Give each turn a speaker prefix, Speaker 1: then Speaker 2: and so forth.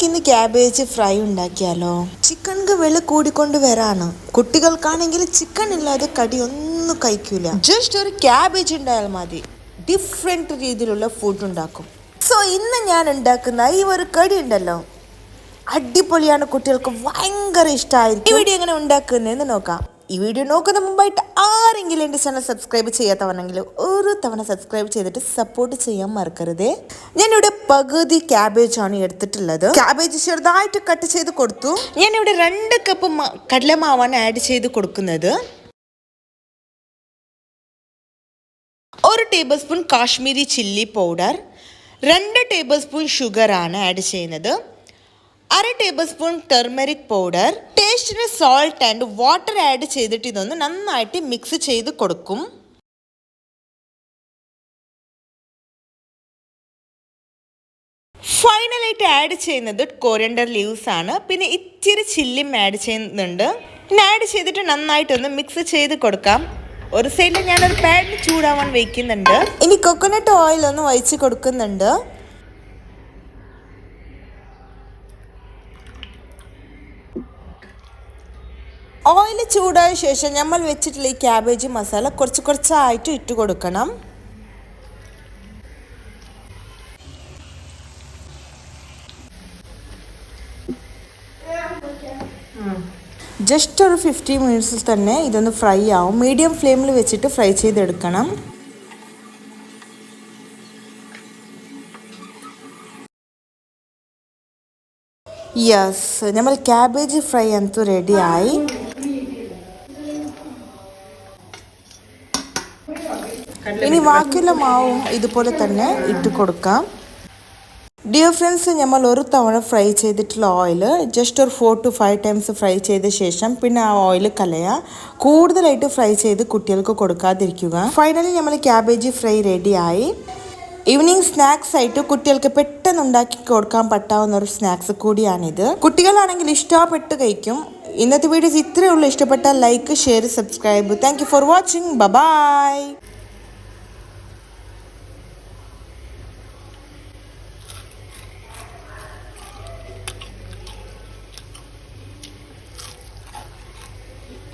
Speaker 1: നമുക്കിന്ന് cabbage fry ഉണ്ടാക്കിയാലോ? ചിക്കൻക്ക് വില കൂടിക്കൊണ്ട് വരാണ്. കുട്ടികൾക്കാണെങ്കിൽ ചിക്കൻ ഇല്ലാതെ കടി ഒന്നും കഴിക്കൂല. ജസ്റ്റ് ഒരു ക്യാബേജ് ഉണ്ടായാൽ മതി, ഡിഫറെന്റ് രീതിയിലുള്ള ഫുഡ് ഉണ്ടാക്കും. സോ ഇന്ന് ഞാൻ ഉണ്ടാക്കുന്ന ഈ ഒരു കടി ഉണ്ടല്ലോ, അടിപൊളിയാണ്. കുട്ടികൾക്ക് ഭയങ്കര ഇഷ്ടമായിരിക്കും. ഈ വീഡിയോ എങ്ങനെ ഉണ്ടാക്കുന്നതെന്ന് നോക്കാം. ഈ വീഡിയോ നോക്കുന്ന മുമ്പായിട്ട് ആരെങ്കിലും എൻ്റെ ചാനൽ സബ്സ്ക്രൈബ് ചെയ്യാത്തവണെങ്കിൽ ഒരു തവണ സബ്സ്ക്രൈബ് ചെയ്തിട്ട് സപ്പോർട്ട് ചെയ്യാൻ മറക്കരുതേ. ഞാനിവിടെ പകുതി ക്യാബേജ് ആണ് എടുത്തിട്ടുള്ളത്. ക്യാബേജ് ചെറുതായിട്ട് കട്ട് ചെയ്ത് കൊടുത്തു. ഞാനിവിടെ 2 കപ്പ് കടലമാവാണ് ആഡ് ചെയ്ത് കൊടുക്കുന്നത്. 1 table spoon Kashmiri chilli powder, 2 table spoon sugar ആണ് ആഡ് ചെയ്യുന്നത്, 1/2 ടേബിൾ സ്പൂൺ ടെർമറിക് പൗഡർ, ടേസ്റ്റിന് സോൾട്ട് ആൻഡ് വാട്ടർ ആഡ് ചെയ്തിട്ട് ഇതൊന്ന് നന്നായിട്ട് മിക്സ് ചെയ്ത് കൊടുക്കും. ഫൈനലായിട്ട് ആഡ് ചെയ്യുന്നത് കൊറിയൻഡർ ലീവ്സ് ആണ്. പിന്നെ ഇച്ചിരി ചില്ലിയും ആഡ് ചെയ്യുന്നുണ്ട്. പിന്നെ ആഡ് ചെയ്തിട്ട് നന്നായിട്ടൊന്ന് മിക്സ് ചെയ്ത് കൊടുക്കാം. ഒരു സൈഡിൽ ഞാനൊരു പാനിൽ ചൂടാവാൻ വയ്ക്കുന്നുണ്ട്. ഇനി കൊക്കോനട്ട് ഓയിൽ ഒന്ന് ഒഴിച്ച് കൊടുക്കുന്നുണ്ട്. ഓയിൽ ചൂടായ ശേഷം നമ്മൾ വെച്ചിട്ടുള്ള ഈ ക്യാബേജ് മസാല കുറച്ചായിട്ട് ഇട്ട് കൊടുക്കണം. ജസ്റ്റ് ഒരു 50 മിനിറ്റ്സിൽ തന്നെ ഇതൊന്ന് ഫ്രൈ ആവും. മീഡിയം ഫ്ലെയിമിൽ വെച്ചിട്ട് ഫ്രൈ ചെയ്തെടുക്കണം. യെസ്, നമ്മൾ ക്യാബേജ് ഫ്രൈ ಅಂತೂ റെഡി ആയി. ഇനി ബാക്കിയുള്ള മാവും ഇതുപോലെ തന്നെ ഇട്ട് കൊടുക്കാം. ഡിയർ ഫ്രണ്ട്സ്, നമ്മൾ ഒരു തവണ ഫ്രൈ ചെയ്തിട്ടുള്ള ഓയിൽ ജസ്റ്റ് ഒരു 4 to 5 ടൈംസ് ഫ്രൈ ചെയ്ത ശേഷം പിന്നെ ആ ഓയിൽ കളയുക. കൂടുതലായിട്ട് ഫ്രൈ ചെയ്ത് കുട്ടികൾക്ക് കൊടുക്കാതിരിക്കുക. ഫൈനലി നമ്മൾ ക്യാബേജ് ഫ്രൈ റെഡി ആയി. ഈവനിങ് സ്നാക്സ് ആയിട്ട് കുട്ടികൾക്ക് പെട്ടെന്ന് ഉണ്ടാക്കി കൊടുക്കാൻ പറ്റാവുന്ന ഒരു സ്നാക്സ് കൂടിയാണിത്. കുട്ടികളാണെങ്കിൽ ഇഷ്ടപ്പെട്ട് കഴിക്കും. ഇന്നത്തെ വീഡിയോസ് ഇത്രയേ ഉള്ളൂ. ഇഷ്ടപ്പെട്ടാൽ like, share, subscribe. Thank you for watching. By.